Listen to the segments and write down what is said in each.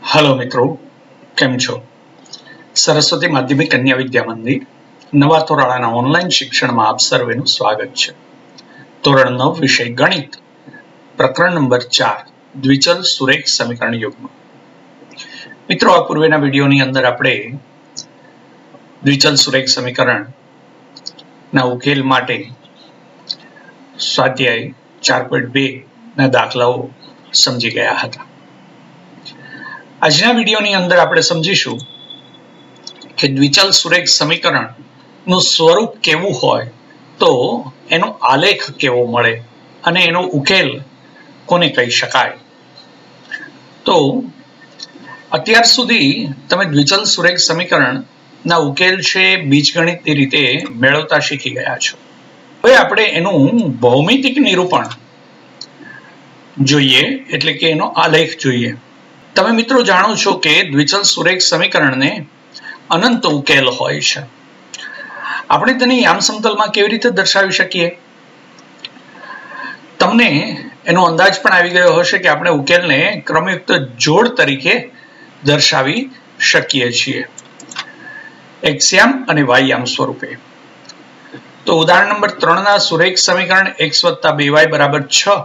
Hello मित्रों, केम छो? सरस्वती माध्यमिक कन्या विद्या मंदिर नवा तोराळाना ऑनलाइन शिक्षण में आप सर्वेનું स्वागत છે। ધોરણ 9 વિષય ગણિત પ્રકરણ નંબર 4 દ્વિચલ સુરેખ સમીકરણ યુગ્મ। મિત્રો, આ પૂર્વેના વિડિયોની અંદર આપણે દ્વિચલ સુરેખ સમીકરણ ના ઉકેલ માટે સ્વાધ્યાય 4.2 ના દાખલાઓ સમજી ગયા હતા। આજના વિડિયોની અંદર આપણે સમજીશું કે દ્વિચલ સુરેખ સમીકરણનું સ્વરૂપ કેવું હોય તો એનો આલેખ કેવો મળે અને એનો ઉકેલ કોને કહી શકાય। તો અત્યાર સુધી તમે દ્વિચલ સુરેખ સમીકરણના ઉકેલ છે બીજગણિતની રીતે મેળવતા શીખી ગયા છો। હવે આપણે એનું ભૌમિતિક નિરૂપણ જોઈએ, એટલે કે એનો આલેખ જોઈએ। તમે મિત્રો જાણો છો કે દ્વિચલ સુરેખ સમીકરણને અનંત ઉકેલ હોય છે। આપણે તેને યામ સમતલમાં કેવી રીતે દર્શાવી શકીએ? તમને એનો અંદાજ પણ આવી ગયો હશે કે આપણે ઉકેલને ક્રમયુક્ત જોડ તરીકે દર્શાવી શકીએ છીએ, x યામ અને y યામ સ્વરૂપે। તો ઉદાહરણ નંબર 3 ના સુરેખ સમીકરણ x + 2y = 6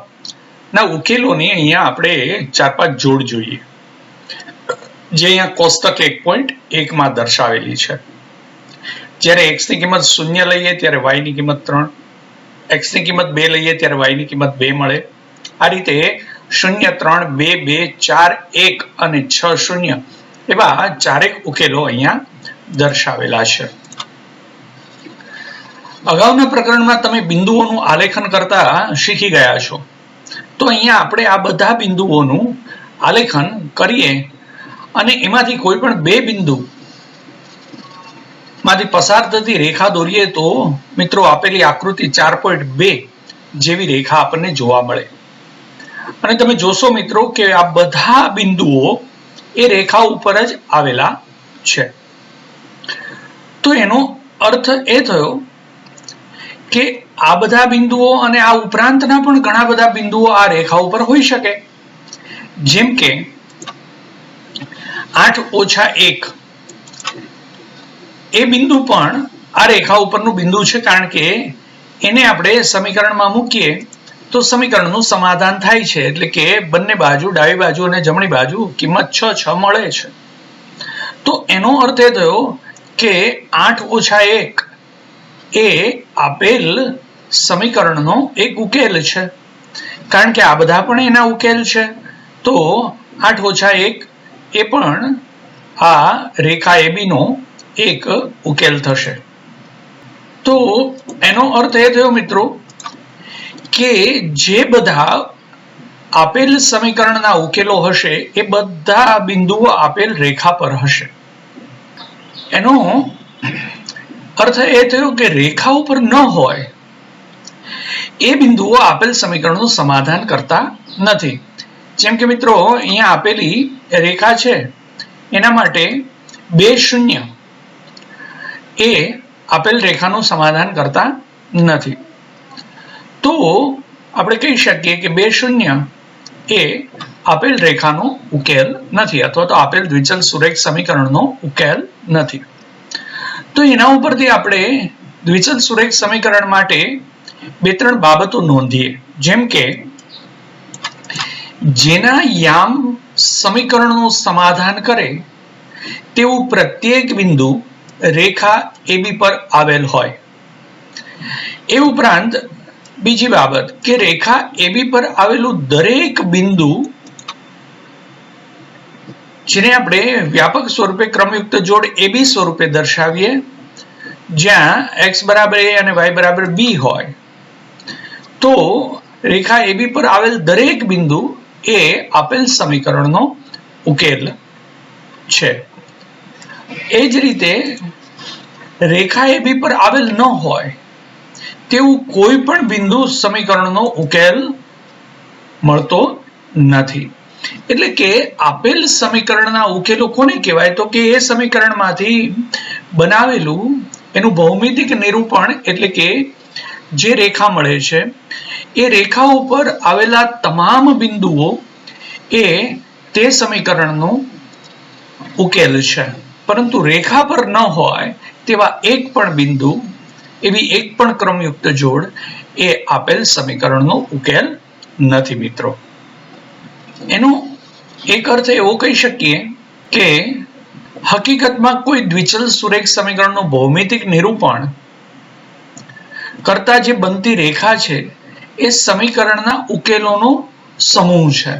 ના ઉકેલોની અહીંયા આપણે 4-5 જોડ જોઈએ, જે અહીંયા કોષ્ટક 1.1 માં દર્શાવેલી છે। જ્યારે x ની કિંમત 0 લઈએ ત્યારે y ની કિંમત 3, x ની કિંમત 2 લઈએ ત્યારે y ની કિંમત 2 મળે। આ રીતે 0, 3, 2, 2, 4, 1 અને 6, 0 એવા ચારેક ઉકેલો અહીંયા દર્શાવેલા છે। અગાઉના પ્રકરણમાં તમે બિંદુઓનું આલેખન કરતા શીખી ગયા છો, તો અહીંયા આપણે આ બધા બિંદુઓનું આલેખન કરીએ અને એમાંથી કોઈ પણ બે બિંદુ માંથી પસાર થતી રેખા દોરીએ તો મિત્રો આપેલી આકૃતિ 4.2 જેવી રેખા આપણને જોવા મળે। અને તમે જોશો મિત્રો કે આ બધા બિંદુઓ એ રેખા ઉપર જ આવેલા છે। તો એનો અર્થ એ થયો કે આ બધા બિંદુઓ અને આ ઉપરાંતના પણ ઘણા બધા બિંદુઓ આ રેખા ઉપર હોઈ શકે। જેમ કે 8 - 1 એ બિંદુ પણ આ રેખા ઉપરનું બિંદુ છે, કારણ કે એને આપણે સમીકરણમાં મૂકીએ તો સમીકરણનું સમાધાન થાય છે, એટલે કે બંને બાજુ, ડાબી બાજુ અને જમણી બાજુ કિંમત 6 મળે છે। તો એનો અર્થ એ થયો કે 8 - 1 એ આપેલ સમીકરણનો એક ઉકેલ છે, કારણ કે આ બધા પણ એના ઉકેલ છે। તો 8 - 1 એ પણ આ રેખા AB નો એક ઉકેલ થશે। તો એનો અર્થ એ થયો મિત્રો કે જે બધા આપેલ સમીકરણના ઉકેલો હશે એ બધા બિંદુઓ આપેલ રેખા પર હશે। એનો અર્થ એ થયો કે રેખા ઉપર ન હોય એ બિંદુઓ આપેલ સમીકરણનું સમાધાન કરતા નથી। જેમ કે મિત્રો અહીંયા આપેલી રેખા છે, એના માટે 2, 0 એ આપેલ રેખાનું સમાધાન કરતા નથી। તો આપણે કહી શકીએ કે 2, 0 એ આપેલ રેખાનો ઉકેલ નથી, અથવા તો આપેલ દ્વિચલ સુરેખ સમીકરણનો ઉકેલ નથી। તો એના ઉપરથી આપણે દ્વિચલ સુરેખ સમીકરણ માટે 2-3 બાબતો નોંધીએ। જેમ કે જેના યામ સમીકરણનું સમાધાન કરે તેવું પ્રત્યેક બિંદુ રેખા AB પર આવેલ હોય। એ ઉપરાંત બીજી બાબત કે રેખા AB પર આવેલું દરેક બિંદુ, જેને આપણે વ્યાપક સ્વરૂપે ક્રમયુક્ત જોડ AB સ્વરૂપે દર્શાવીએ, જ્યાં x = a અને y = b હોય, તો રેખા AB પર આવેલ દરેક બિંદુ એ આપેલ સમીકરણનો ઉકેલ છે। એ જ રીતે રેખા AB પર આવેલ ન હોય તેવું કોઈ પણ બિંદુ સમીકરણનો ઉકેલ મળતો નથી। એટલે કે આપેલ સમીકરણના ઉકેલો કોને કહેવાય? તો કે એ સમીકરણમાંથી બનાવેલું એનું ભૌમિતિક નિરૂપણ, એટલે કે જે રેખા મળે છે એ રેખા ઉપર આવેલા તમામ બિંદુઓ એ તે સમીકરણનું ઉકેલ છે, પરંતુ રેખા પર ન હોય તેવા એક પણ બિંદુ, એવી એક પણ ક્રમયુક્ત જોડ એ આપેલ સમીકરણનો ઉકેલ નથી મિત્રો. એનો એક અર્થ એવો કહી શકીએ કે હકીકતમાં કોઈ દ્વિચલ સુરેખ સમીકરણનું ભૌમિતિક નિરૂપણ કરતા જે બનતી રેખા છે એ સમીકરણના ઉકેલોનો સમૂહ છે.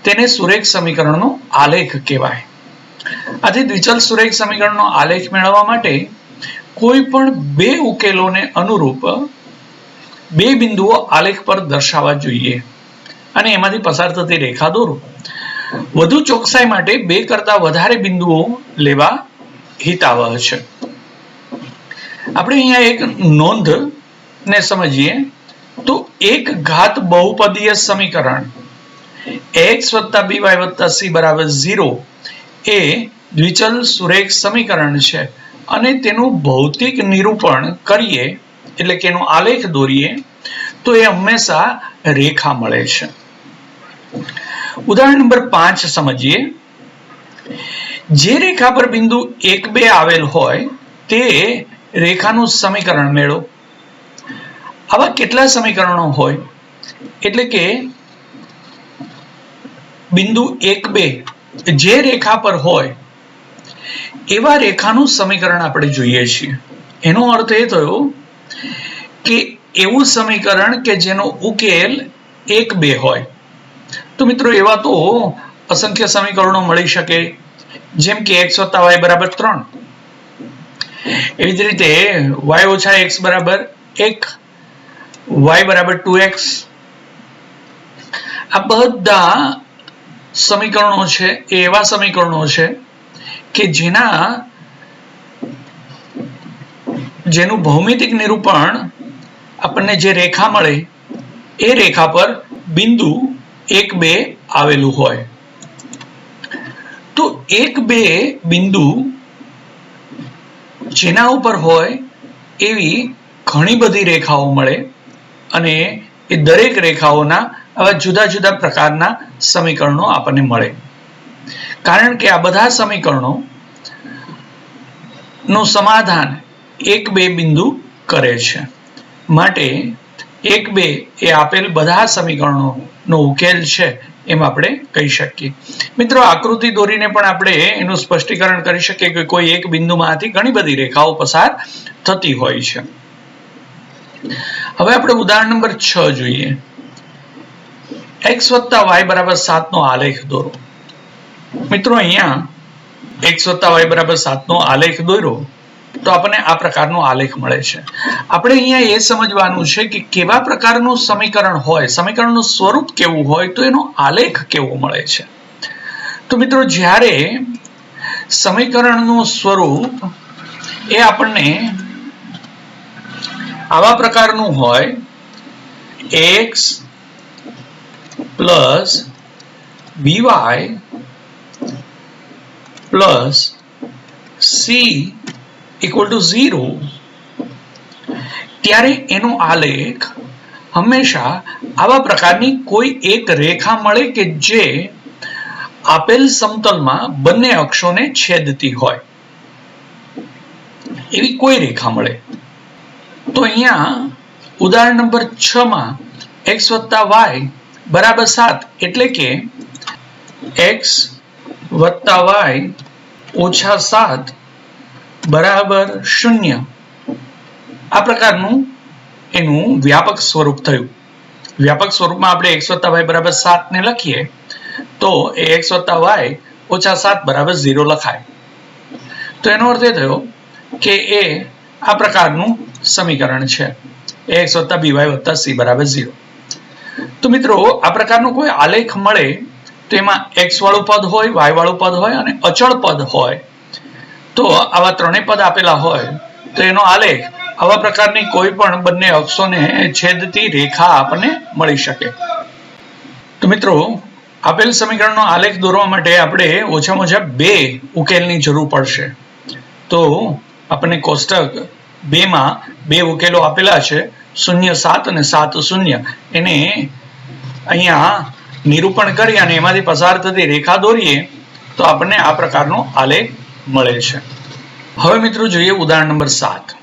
તેને સુરેખ સમીકરણનો આલેખ કહેવાય. આથી દ્વિચલ સુરેખ સમીકરણનો આલેખ મેળવવા માટે કોઈ પણ બે ઉકેલોને અનુરૂપ બે બિંદુઓ આલેખ પર દર્શાવવા જોઈએ અને એમાંથી પસાર થતી રેખા દોરો. વધુ ચોકસાઈ માટે બે કરતા વધારે બિંદુઓ લેવા હિતાવહ છે. આપણે અહીંયા એક નોંધ ને સમજીએ તો એક ઘાત બહુપદીય સમીકરણ x + by + c = 0 એ દ્વિચલ સુરેખ સમીકરણ છે અને તેનું ભૌતિક નિરૂપણ કરીએ એટલે કે એનો આલેખ દોરીએ તો એ હંમેશા રેખા મળે છે. ઉદાહરણ નંબર 5 સમજીએ. જે રેખા પર બિંદુ 1 2 આવેલ હોય તે રેખાનું સમીકરણ મેળવો. આવા કેટલા સમીકરણો હોય એટલે કે બિંદુ 1 2 જે રેખા પર હોય એવા રેખાનું સમીકરણ આપણે જોઈએ છીએ. એનો અર્થ એ થયો કે એવું સમીકરણ કે જેનો ઉકેલ 1 2 હોય. તો મિત્રો એવા તો અસંખ્ય સમીકરણો મળી શકે, જેમ કે x + y = 3, એવી જ રીતે y - x = 1, y = 2x. આ બધા સમીકરણો છે એ એવા સમીકરણો છે કે જેનું ભૌમિતિક નિરૂપણ આપણને જે રેખા મળે એ રેખા પર બિંદુ 1 2 આવેલું હોય. તો 1 2 બિંદુ જેના ઉપર હોય એવી ઘણી બધી રેખાઓ મળે અને એ દરેક રેખાઓના આવા જુદા જુદા પ્રકારના સમીકરણો આપણને મળે. કારણ કે આ બધા સમીકરણો નું સમાધાન 1 2 બિંદુ કરે છે. માટે 1 2 એ આપેલ બધા સમીકરણોનો ઉકેલ છે એમ આપણે કહી શકીએ. મિત્રો આકૃતિ દોરીને પણ આપણે એનું સ્પષ્ટીકરણ કરી શકીએ કે કોઈ એક બિંદુમાંથી ઘણી બધી રેખાઓ પસાર થતી હોય છે. હવે આપણે ઉદાહરણ નંબર 6 જોઈએ. x + y = 7 નો આલેખ દોરો. મિત્રો અહીંયા x + y = 7 નો આલેખ દોર્યો તો આપણને આ પ્રકારનો આલેખ મળે છે. આપણે અહીંયા એ સમજવાનું છે કે કેવા પ્રકારનું સમીકરણ હોય, સમીકરણનું સ્વરૂપ કેવું હોય તો એનો આલેખ કેવો મળે છે. તો મિત્રો જ્યારે સમીકરણનું સ્વરૂપ એ આપણને આવા પ્રકારનું હોય, x + by + c = 0, ત્યારે એનો આલેખ હંમેશા આવા પ્રકારની કોઈ એક રેખા મળે કે જે આપેલ સમતલમાં બંને અક્ષોને છેદતી હોય એવી કોઈ રેખા મળે. તો અહીંયા ઉદાહરણ નંબર 6 માં x + y = 7 એટલે કે x + y - 7 = 0 આ પ્રકારનું એનું વ્યાપક સ્વરૂપ થયું. વ્યાપક સ્વરૂપમાં આપણે x + y = 7 ને લખીએ તો એ x + y - 7 = 0 લખાય. તો એનો અર્થ એ થયો કે એ આ પ્રકારનું સમીકરણ છે, x + by + c = 0. તો મિત્રો આ પ્રકારનો કોઈ આલેખ મળે તો એમાં x વાળું પદ હોય, y વાળું પદ હોય અને અચળ પદ હોય. તો આવા ત્રણેય પદ આપેલા હોય તો એનો આલેખ આવા પ્રકારની કોઈ પણ બંને અક્ષોને છેદતી રેખા આપણને મળી શકે. તો મિત્રો આપેલ સમીકરણનો આલેખ દોરવા માટે આપણે ઓછામાં ઓછા બે ઉકેલની જરૂર પડશે. તો આપણને કોષ્ટક 2 માં બે ઉકેલો આપેલા છે, 0 7 અને 7 0. એને અહીંયા નિરૂપણ કરી અને એમાંથી પસાર થતી રેખા દોરીએ તો આપણને આ પ્રકારનો આલેખ મળે છે. હવે મિત્રો જોઈએ ઉદાહરણ નંબર 7.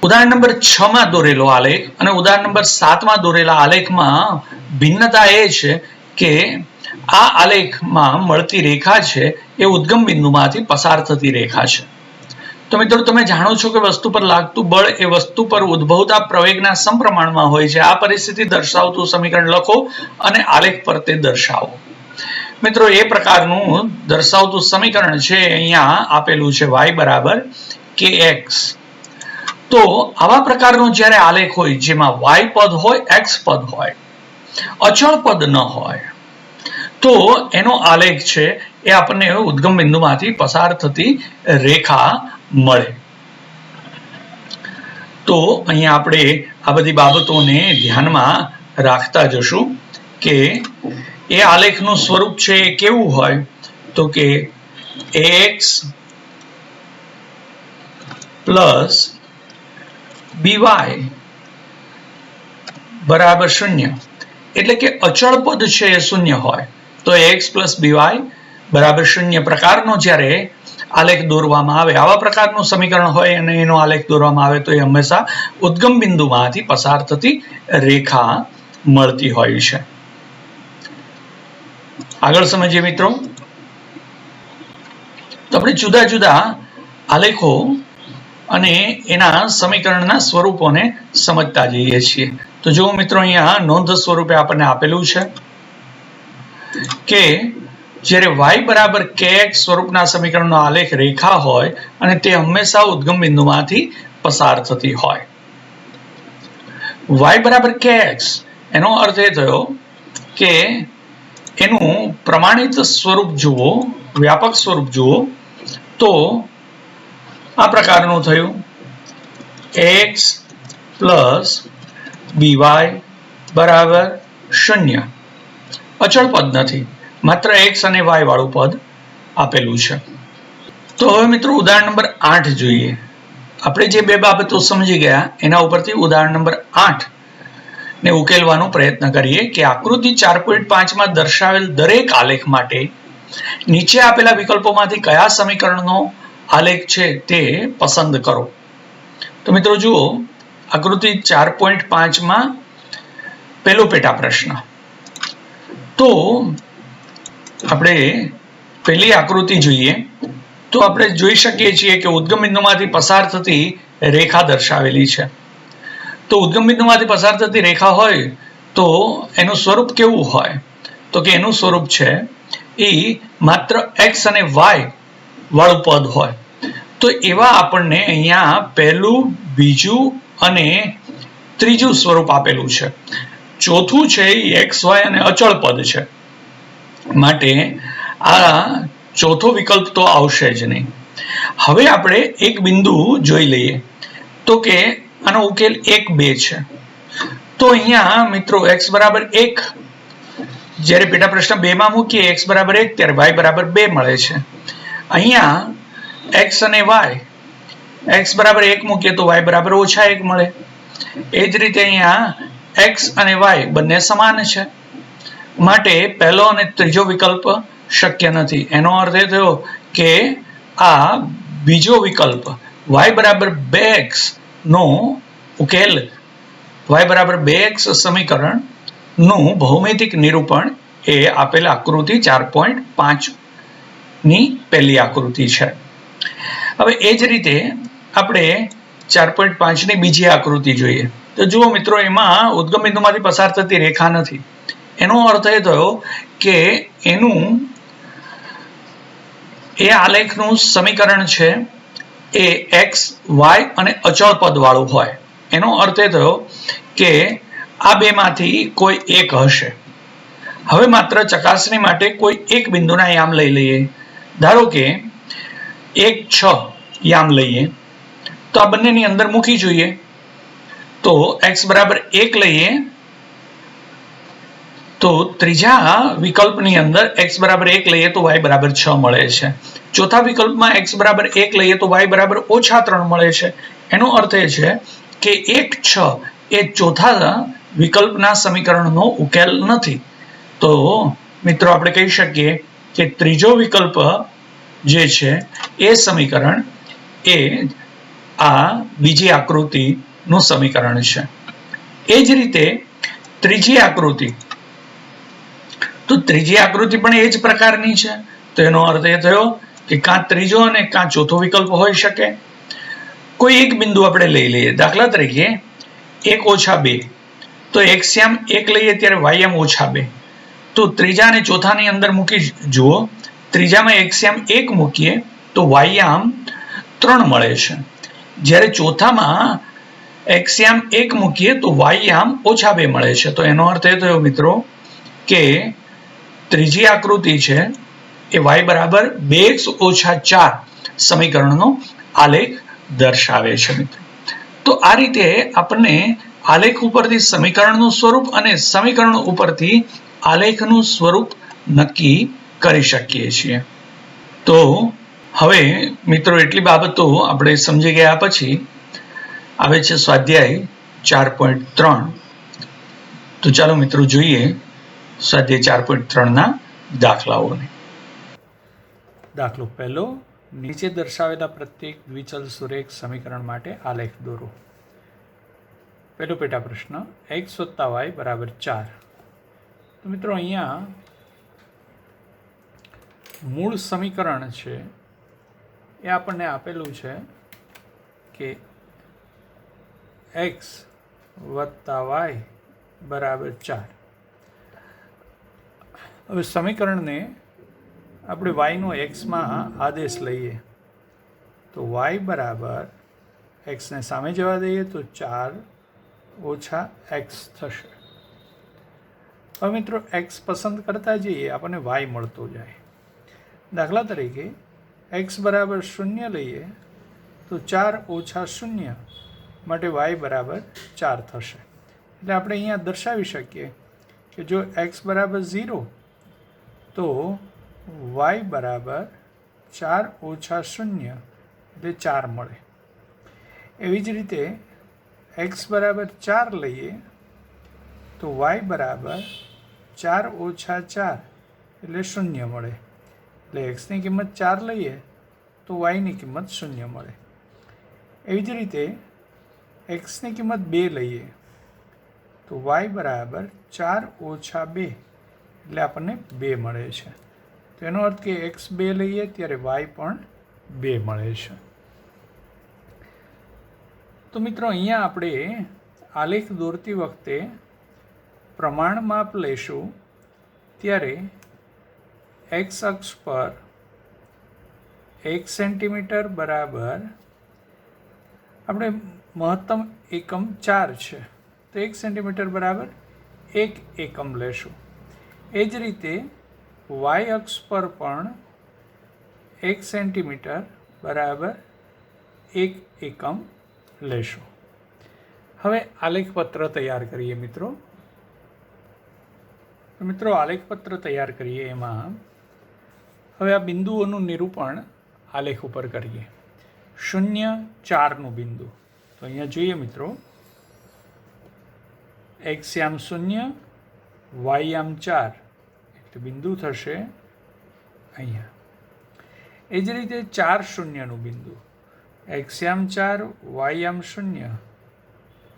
ઉદાહરણ નંબર 6 માં દોરેલો આલેખ અને ઉદાહરણ નંબર 7 માં દોરેલા આલેખમાં ભિન્નતા એ છે કે આ આલેખમાં મળતી રેખા છે એ ઉદ્ગમ બિંદુમાંથી પસાર થતી રેખા છે. તો મિત્રો તમે જાણો છો કે વસ્તુ પર લાગતું બળ એ વસ્તુ પર ઉદ્ભવતા પ્રવેગના સમપ્રમાણમાં હોય છે. આ પરિસ્થિતિ દર્શાવતું સમીકરણ લખો અને આલેખ પર તે દર્શાવો. મિત્રો એ પ્રકારનું દર્શાવતું સમીકરણ છે અહીંયા આપેલું છે y બરાબર kx. તો આવા પ્રકારનો જ્યારે આલેખ હોય જેમાં y પદ હોય x પદ હોય અચળ પદ ન હોય તો એનો આલેખ છે એ આપણને ઉદ્ગમ બિંદુમાંથી પસાર થતી રેખા મળે. તો અહીંયા આપણે આ બધી બાબતોને ધ્યાનમાં રાખતા જશું કે એ આલેખનું સ્વરૂપ છે એ કેવું હોય તો કે ax પ્લસ by બરાબર 0. એટલે કે અચળ પદ છે એ 0 હોય તો ax પ્લસ by બરાબર 0 પ્રકારનો જ્યારે આલેખ દોરવામાં આવે, આવા પ્રકારનું સમીકરણ હોય અને એનો આલેખ દોરવામાં આવે તો એ હંમેશા ઉદ્ગમ બિંદુમાંથી પસાર થતી રેખા મળતી હોય છે. આગળ સમજીએ મિત્રો. તો આપણે જુદા જુદા આલેખો અને એના સમીકરણના સ્વરૂપોને સમજતા જઈએ છીએ. તો જુઓ મિત્રો અહીંયા નોંધ સ્વરૂપે આપણને આપેલું છે કે જ્યારે y બરાબર kx સ્વરૂપના સમીકરણનો આલેખ રેખા હોય અને તે હંમેશા ઉદ્ગમ બિંદુમાંથી પસાર થતી હોય. y બરાબર kx એનો અર્થ એ થયો કે એનું પ્રમાણિત સ્વરૂપ જુઓ, વ્યાપક સ્વરૂપ જુઓ તો આ પ્રકારનું થયું x પ્લસ by બરાબર 0. અચળ પદ નથી, માત્ર x અને y વાળું પદ આપેલું છે. તો હવે મિત્રો ઉદાહરણ નંબર 8 જોઈએ. આપણે જે બે બાબતો સમજી ગયા એના ઉપરથી ઉદાહરણ નંબર 8 ને ઉકેલવાનો પ્રયત્ન કરીએ કે આકૃતિ 4.5 માં દર્શાવેલ દરેક આલેખ માટે નીચે આપેલા વિકલ્પોમાંથી કયા સમીકરણનો આલેખ છે તે પસંદ કરો. તો મિત્રો જુઓ આકૃતિ 4.5 માં પહેલો પેટા પ્રશ્ન. તો આપણે પહેલી આકૃતિ જોઈએ તો આપણે જોઈ શકીએ છીએ કે ઉદ્ગમ બિંદુમાંથી પસાર થતી રેખા દર્શાવેલી છે. તો ઉદ્ગમ બિંદુમાંથી પસાર થતી રેખા હોય તો એનું સ્વરૂપ કેવું હોય તો કે એનું સ્વરૂપ છે એ માત્ર x અને y વાળું પદ હોય. તો એવા આપણને અહીંયા પહેલું, બીજું અને ત્રીજું સ્વરૂપ આપેલું છે. ચોથું છે એ x y અને અચળ પદ છે, માટે આ ચોથો વિકલ્પ તો આવશે જ નહીં. હવે આપણે એક બિંદુ જોઈ લઈએ તો કે આનો ઉકેલ 1, 2 છે. તો અહીંયા મિત્રો x બરાબર 1 જ્યારે પેટા પ્રશ્ન 2 માં મૂકીએ x બરાબર 1 ત્યારે y બરાબર 2 મળે છે. અહીંયા x અને y x બરાબર 1 મૂકીએ તો y બરાબર -1 મળે. એ જ રીતે અહીંયા x અને y બંને સમાન છે, માટે પહેલો અને ત્રીજો વિકલ્પ શક્ય નથી. એનો અર્થ એ થયો કે આ બીજો વિકલ્પ y બરાબર 2x નો ઉકેલ y બરાબર 2x સમીકરણ નું ભૌમિતિક નિરૂપણ એ આપેલ આકૃતિ 4.5 ની પહેલી આકૃતિ છે. હવે એ જ રીતે આપણે 4.5 ની બીજી આકૃતિ જોઈએ. તો જુઓ મિત્રો એમાં ઉદ્ગમ બિંદુમાંથી પસાર થતી રેખા નથી. એનો અર્થ એ થયો કે એનું એ આલેખનું સમીકરણ છે એ x, y અને અચળ પદ વાળું હોય. એનો અર્થ એ થયો કે આ બેમાંથી કોઈ એક હશે. હવે માત્ર ચકાસણી માટે કોઈ એક બિંદુના યામ લઈ લઈએ. ધારો કે 1, 6 યામ લઈએ તો આ બંનેની અંદર મૂકી જોઈએ. તો x બરાબર 1 લઈએ તો ત્રીજા વિકલ્પની અંદર x બરાબર 1 લઈએ તો y બરાબર 6 મળે છે. ચોથા વિકલ્પમાં x બરાબર 1 લઈએ તો y બરાબર -3 મળે છે. એનો અર્થ એ છે કે 1, 6 એ ચોથા વિકલ્પના સમીકરણનો ઉકેલ નથી. તો મિત્રો આપણે કહી શકીએ કે ત્રીજો વિકલ્પ જે છે એ સમીકરણ એ આ બીજી આકૃતિનું સમીકરણ છે. એ જ રીતે ત્રીજી આકૃતિ, તો ત્રીજી આકૃતિ પણ એ જ પ્રકારની છે. તો એનો અર્થ એ થયો કે કાં ત્રીજો અને કાં ચોથો વિકલ્પ હોઈ શકે. કોઈ એક બિંદુ આપણે લઈ લઈએ, દાખલા તરીકે 1 - 2, તો એક્સયામ 1 લઈએ ત્યારે વાયયામ -2. તો ત્રીજા અને ચોથાની અંદર મૂકી જુઓ, ત્રીજામાં એક્સયામ 1 મૂકીએ તો વાયયામ 3 મળે છે, જ્યારે ચોથામાં એક્સયામ 1 મૂકીએ તો વાયયામ -2 મળે છે. તો એનો અર્થ એ થયો મિત્રો કે ત્રીજી આકૃતિ છે એ y બરાબર 2x - 4 સમીકરણનો આલેખ દર્શાવે છે મિત્રો. તો આ રીતે આપણને આલેખ ઉપરથી સમીકરણનું સ્વરૂપ અને સમીકરણ ઉપરથી આલેખનું સ્વરૂપ નક્કી કરી શકીએ છીએ. તો હવે મિત્રો એટલી બાબતો આપણે સમજી ગયા પછી આવે છે સ્વાધ્યાય 4.3. તો ચાલો મિત્રો જોઈએ સ્વાધ્યાય 4.3 ના દાખલાઓને. દાખલો પહેલો, નીચે દર્શાવેલા પ્રત્યેક દ્વિચલ સુરેખ સમીકરણ માટે આલેખ દોરો. પહેલો પેટા પ્રશ્ન, x + y = 4. તો મિત્રો અહીંયા મૂળ સમીકરણ છે એ આપણને આપેલું છે કે x + y = 4. હવે સમીકરણને આપણે y નો x માં આદેશ લઈએ તો y બરાબર x ને સામે જવા દઈએ તો 4 - x થશે. હવે મિત્રો x પસંદ કરતા જઈએ આપણને y મળતો જાય. દાખલા તરીકે x બરાબર 0 લઈએ તો 4 - 0 માટે y બરાબર 4 થશે. એટલે આપણે અહીંયા દર્શાવી શકીએ કે જો x બરાબર 0 તો y બરાબર 4 - 0 એટલે 4 મળે. એવી જ રીતે x બરાબર 4 લઈએ તો y બરાબર 4 - 4 એટલે 0 મળે. એટલે xની કિંમત 4 લઈએ તો yની કિંમત 0 મળે. એવી જ રીતે xની કિંમત 2 લઈએ તો y બરાબર 4 - 2 એટલે આપણને 2 મળે છે. તો એનો અર્થ કે x 2 લઈએ ત્યારે y પણ 2 મળે છે. તો મિત્રો અહીંયા આપણે આલેખ દોરતી વખતે પ્રમાણ માપ લઈશું ત્યારે x અક્ષ પર 1 સેન્ટીમીટર બરાબર આપણે મહત્તમ એકમ 4 છે તો 1 સેન્ટીમીટર બરાબર 1 એકમ લેશું. એ જ રીતે y અક્ષ પર પણ 1 સેન્ટીમીટર બરાબર 1 એકમ લેશું. હવે આલેખપત્ર તૈયાર કરીએ મિત્રો. આલેખપત્ર તૈયાર કરીએ એમાં હવે આ બિંદુઓનું નિરૂપણ આલેખ ઉપર કરીએ. 0, 4નું બિંદુ. તો અહીંયા જોઈએ મિત્રો, x યામ 0, y યામ 4 એટલે બિંદુ થશે અહીંયા. એ જ રીતે 4 શૂન્યનું બિંદુ, x યામ 4, y યામ 0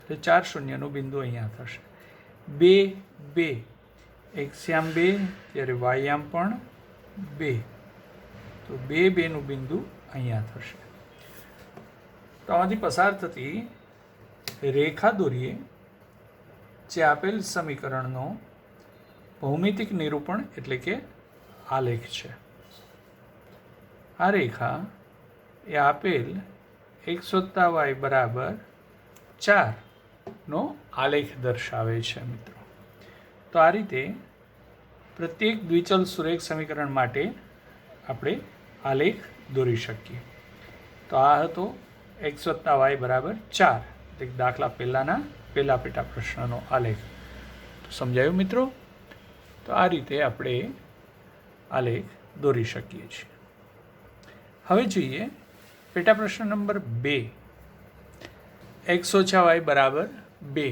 એટલે 4 શૂન્યનું બિંદુ અહીંયા થશે. 2, 2, x યામ 2 ત્યારે y યામ પણ 2 તો 2, 2નું બિંદુ અહીંયા થશે. તો આમાંથી પસાર થતી રેખા દોરીએ જે આપેલ સમીકરણનો ભૌમિતિક નિરૂપણ એટલે કે આલેખ છે. આ રેખા એ આપેલ x + y બરાબર 4નો આલેખ દર્શાવે છે મિત્રો. તો આ રીતે પ્રત્યેક દ્વિચલ સુરેખ સમીકરણ માટે આપણે આલેખ દોરી શકીએ. તો આ હતો x + y બરાબર 4 એટલે દાખલા પહેલાના પહેલા પેટા પ્રશ્નનો આલેખ. તો સમજાયું મિત્રો? તો આ રીતે આપણે આલેખ દોરી શકીએ છીએ. હવે જોઈએ પેટા પ્રશ્ન નંબર 2, x - y બરાબર 2.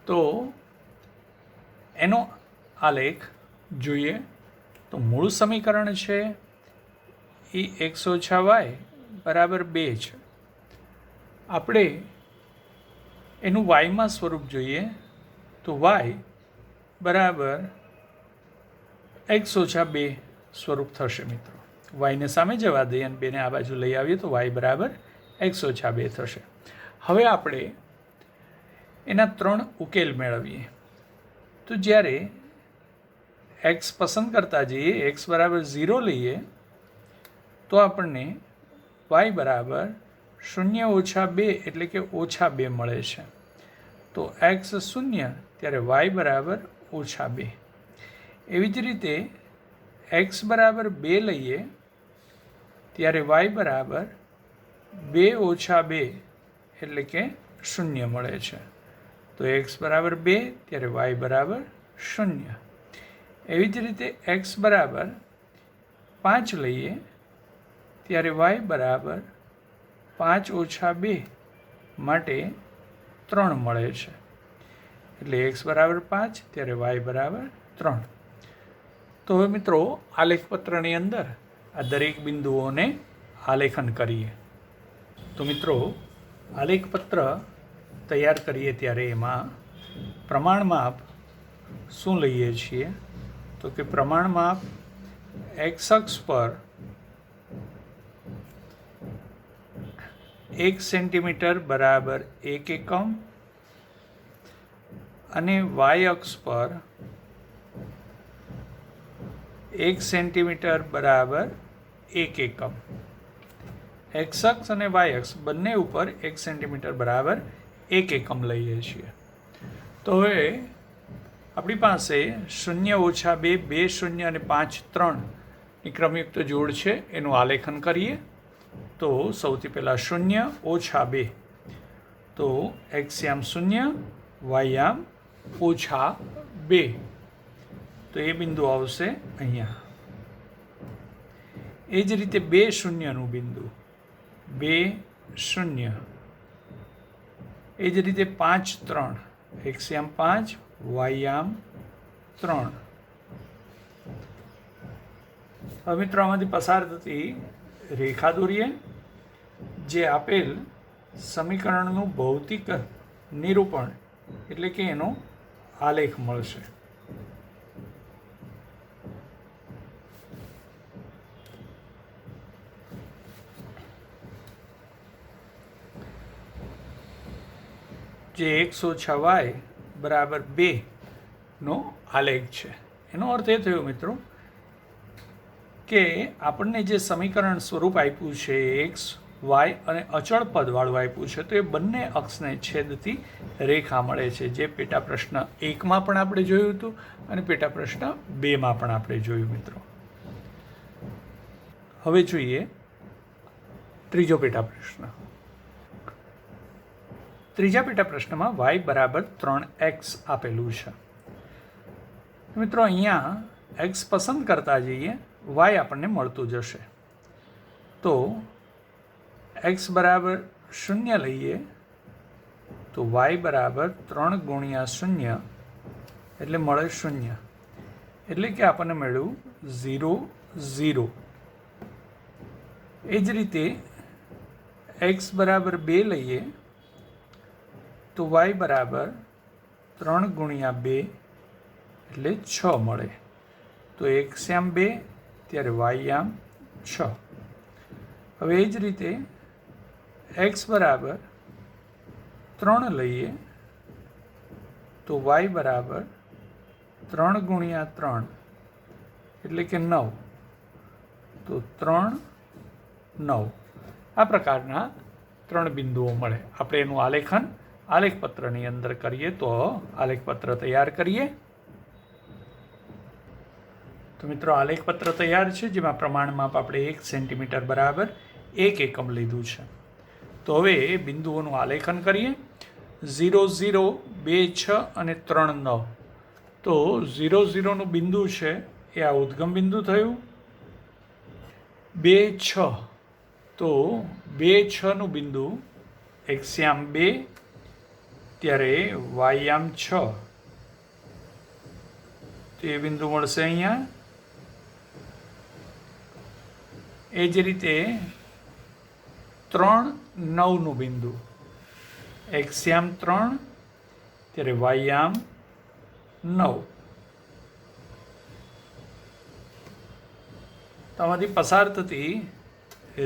તો એનો આલેખ જોઈએ. તો તો મૂળ સમીકરણ છે એ એક્સ ઓછા વાય બરાબર 2 છે. આપણે એનું વાયમાં સ્વરૂપ જોઈએ તો વાય બરાબર એક્સ ઓછા 2 સ્વરૂપ થશે મિત્રો. વાયને સામે જવા દઈએ અને 2ને આ બાજુ લઈ આવીએ તો વાય બરાબર એક્સ ઓછા 2 થશે. હવે આપણે એના 3 ઉકેલ મેળવીએ. તો જ્યારે એક્સ પસંદ કરતા જઈએ, એક્સ બરાબર 0 લઈએ તો આપણને વાય બરાબર 0 ઓછા 2 એટલે કે ઓછા 2 મળે છે. તો એક્સ 0 ત્યારે વાય બરાબર ઓછા 2. એવી જ રીતે એક્સ બરાબર 2 લઈએ ત્યારે વાય બરાબર 2 ઓછા 2 એટલે કે 0 મળે છે. તો એક્સ બરાબર 2 ત્યારે વાય બરાબર 0. એવી જ રીતે એક્સ બરાબર 5 લઈએ ત્યારે વાય બરાબર 5 ઓછા 2 માટે 3 મળે છે. એટલે એક્સ બરાબર 5 ત્યારે વાય બરાબર 3. તો હવે મિત્રો આલેખપત્રની અંદર આ દરેક બિંદુઓને આલેખન કરીએ. તો મિત્રો આલેખપત્ર તૈયાર કરીએ ત્યારે એમાં પ્રમાણમાપ શું લઈએ છીએ તો કે પ્રમાણમાપ એક્સ અક્ષ પર 1 સેન્ટીમીટર બરાબર 1 એકમ અને વાય અક્ષ પર 1 સેન્ટીમીટર બરાબર 1 એકમ. એક્સ અક્ષ અને વાય અક્ષ બંને ઉપર 1 સેન્ટીમીટર બરાબર 1 એકમ લઈએ છીએ. તો હવે આપણી પાસે 0 ઓછા 2 2 0 અને 5 3 ની ક્રમયુક્ત જોડ છે. એનું આલેખન કરીએ તો સૌથી પહેલાં 0 ઓછા 2 તો એક્સયામ 0 વાયયામ ઓછા 2 તો એ બિંદુ આવશે અહીંયા. એ જ રીતે 2 શૂન્યનું બિંદુ 2 0. એ જ રીતે 5 3 એક્સયામ 5 વાયયામ 3. હવે મિત્રો આમાંથી પસાર થતી રેખા દોરીએ જે આપેલ સમીકરણનું ભૌતિક નિરૂપણ એટલે કે એનો આલેખ મળશે. જે એક્સ ઓછા વાય બરાબર 2 નો આલેખ છે. એનો અર્થ એ થયો મિત્રો કે આપણને જે સમીકરણ સ્વરૂપ આપ્યું છે એક્સ વાય અને અચળ પદવાળું આપ્યું છે તો એ બંને અક્ષને છેદતી રેખા મળે છે, જે પેટા પ્રશ્ન 1માં પણ આપણે જોયું હતું અને પેટા પ્રશ્ન 2માં પણ આપણે જોયું મિત્રો. હવે જોઈએ ત્રીજો પેટા પ્રશ્ન. ત્રીજા પેટા પ્રશ્નમાં વાય બરાબર 3x આપેલું છે. મિત્રો અહીંયા એક્સ પસંદ કરતા જઈએ વાય આપણને મળતું જશે. તો એક્સ બરાબર 0 લઈએ તો વાય બરાબર 3 ગુણ્યા 0 એટલે મળે 0. એટલે કે આપણને મળ્યું 0 0. એ જ રીતે એક્સ બરાબર 2 લઈએ તો વાય બરાબર 3 ગુણ્યા 2 એટલે 6 મળે. તો એક્સયામ 2 ત્યારે વાયયામ 6. હવે એ જ રીતે એક્સ બરાબર 3 લઈએ તો વાય બરાબર 3 ગુણ્યા 3 એટલે કે 9. તો 3 9. આ પ્રકારના 3 બિંદુઓ મળે. આપણે એનું આલેખપત્રની અંદર કરીએ તો આલેખપત્ર તૈયાર કરીએ. તો મિત્રો આલેખપત્ર તૈયાર છે જેમાં પ્રમાણમાપ આપણે 1 સેન્ટીમીટર બરાબર 1 એકમ લીધું છે. તો હવે બિંદુઓનું આલેખન કરીએ. 0 0 2 6 અને 3 9. તો 0 0 નું બિંદુ છે એ આ ઉદ્ગમ બિંદુ થયું. 2 6 તો 2 6 નું બિંદુ એક્સયામ 2 ત્યારે વાયયામ 6 તો એ બિંદુ મળશે અહીંયા. એ જ રીતે 3, 9નું બિંદુ, એક્સયામ 3 ત્યારે વાયયામ 9. તો આમાંથી પસાર થતી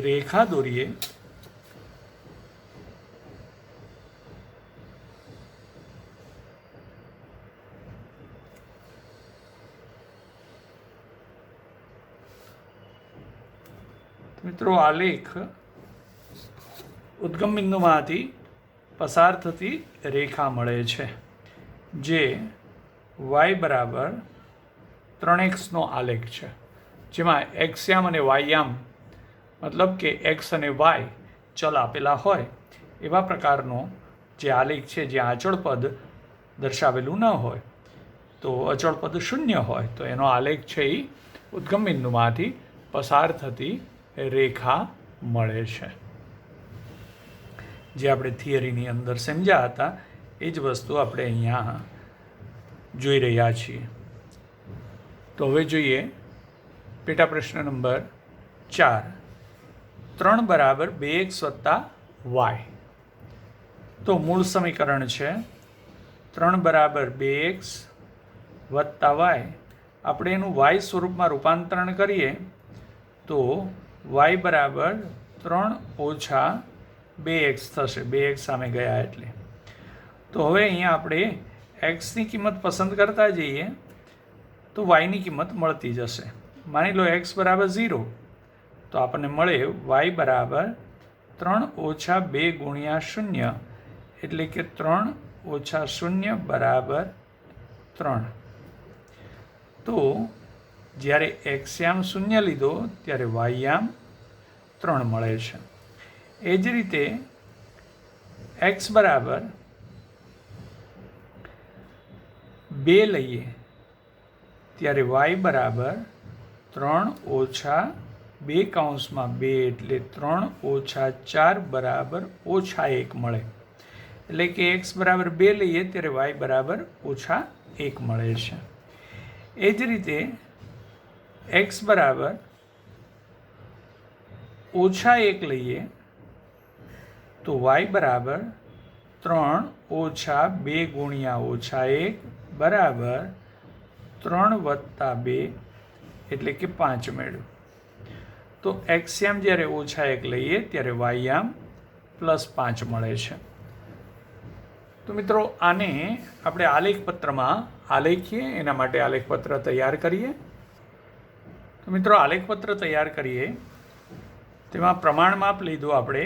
રેખા દોરીએ. મિત્રો આલેખ ઉદ્ગમ બિંદુમાંથી પસાર થતી રેખા મળે છે, જે y બરાબર 3x આલેખ છે, જેમાં એક્સયામ અને વાયયામ મતલબ કે એક્સ અને વાય ચલ આપેલા હોય એવા પ્રકારનો જે આલેખ છે, જ્યાં અચળ પદ દર્શાવેલું ન હોય, તો અચળ પદ 0 હોય તો એનો આલેખ છે એ ઉદ્ગમ બિંદુમાંથી પસાર થતી રેખા મળે છે. જે આપણે થિયરીની અંદર સમજ્યા હતા એ જ વસ્તુ આપણે અહીંયા જોઈ રહ્યા છીએ. તો હવે જોઈએ પેટા પ્રશ્ન નંબર 4. 3 બરાબર 2x વત્તા y. તો મૂળ સમીકરણ છે 3 બરાબર 2x વત્તા y. આપણે એનું y સ્વરૂપમાં રૂપાંતરણ કરીએ તો y બરાબર 3 ઓછા 2x થશે. 2x સામે ગયા એટલે. તો હવે અહીંયા આપણે એક્સની કિંમત પસંદ કરતા જઈએ તો વાયની કિંમત મળતી જશે. માની લો x બરાબર 0, તો આપણને મળે y બરાબર 3 ઓછા 2 ગુણ્યા 0, એટલે કે 3 ઓછા 0 બરાબર 3. તો જ્યારે એક્સયામ 0 લીધો ત્યારે વાયયામ 3 મળે છે. એ જ રીતે x બરાબર 2 લઈએ ત્યારે y બરાબર 3 ઓછા 2 કૌંસમાં 2 એટલે 3 ઓછા 4 બરાબર ઓછા 1 મળે. એટલે કે x બરાબર 2 લઈએ ત્યારે y બરાબર ઓછા 1 મળે છે. એ જ રીતે x બરાબર ઓછા 1 લઈએ તો y બરાબર 3 ઓછા 2 ગુણ્યા ઓછા 1 બરાબર 3 વત્તા 2 એટલે કે 5 મેળવ્યું. તો એક્સયામ જ્યારે ઓછા 1 લઈએ ત્યારે વાયયામ +5 મળે છે. તો મિત્રો આને આપણે આલેખપત્રમાં આલેખીએ, એના માટે આલેખપત્ર તૈયાર કરીએ. તો મિત્રો આલેખપત્ર તૈયાર કરીએ તેમાં પ્રમાણ માપ લીધું આપણે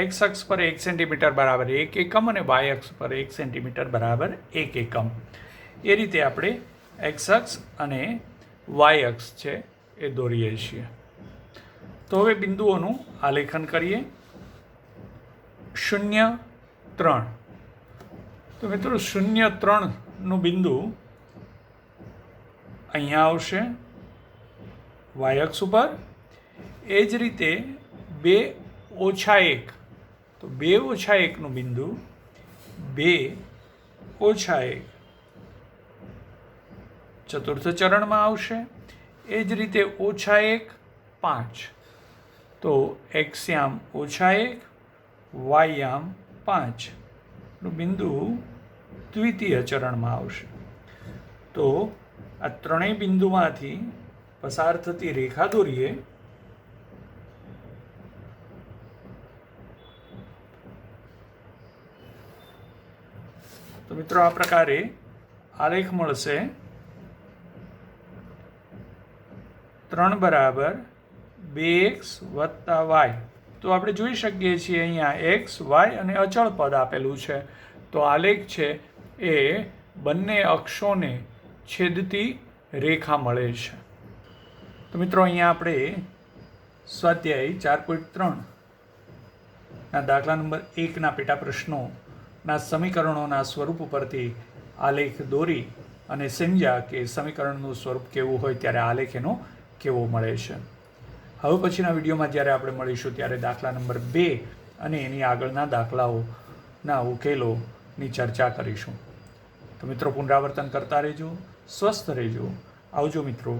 x અક્ષ પર 1 સેન્ટીમીટર બરાબર 1 એકમ અને y અક્ષ પર 1 સેન્ટીમીટર બરાબર 1 એકમ. એ રીતે આપણે x અક્ષ અને y અક્ષ છે એ દોરીએ છીએ. તો હવે બિંદુઓનું આલેખન કરીએ. 0, 3. તો મિત્રો 0, 3નું બિંદુ અહીંયા આવશે y અક્ષ ઉપર. એ જ રીતે 2 ઓછા 1, તો 2 ઓછા 1નું બિંદુ 2 ઓછા 1 ચતુર્થ ચરણમાં આવશે. એ જ રીતે ઓછા 1, 5. તો એક્સયામ ઓછા 1, વાયયામ 5 નું બિંદુ દ્વિતીય ચરણમાં આવશે. તો આ ત્રણેય બિંદુમાંથી પસાર થતી રેખા દોરીએ. તો મિત્રો આ પ્રકારે આલેખ મળશે. 3 બરાબર 2x વત્તા y. તો આપણે જોઈ શકીએ છીએ અહીંયા x, y અને અચળ પદ આપેલું છે. તો આલેખ છે એ બંને અક્ષોને છેદતી રેખા મળે છે. તો મિત્રો અહીંયા આપણે સ્વાધ્યાય 4.3 ના દાખલા નંબર 1ના પેટા પ્રશ્નોના સમીકરણોના સ્વરૂપ ઉપરથી આલેખ દોરી અને સમજ્યા કે સમીકરણનું સ્વરૂપ કેવું હોય ત્યારે આલેખ એનો કેવો મળે છે. હવે પછીના વિડીયોમાં જ્યારે આપણે મળીશું ત્યારે દાખલા નંબર 2 અને એની આગળના દાખલાઓના ઉકેલોની ચર્ચા કરીશું. તો મિત્રો પુનરાવર્તન કરતા રહેજો, સ્વસ્થ રહેજો. આવજો મિત્રો.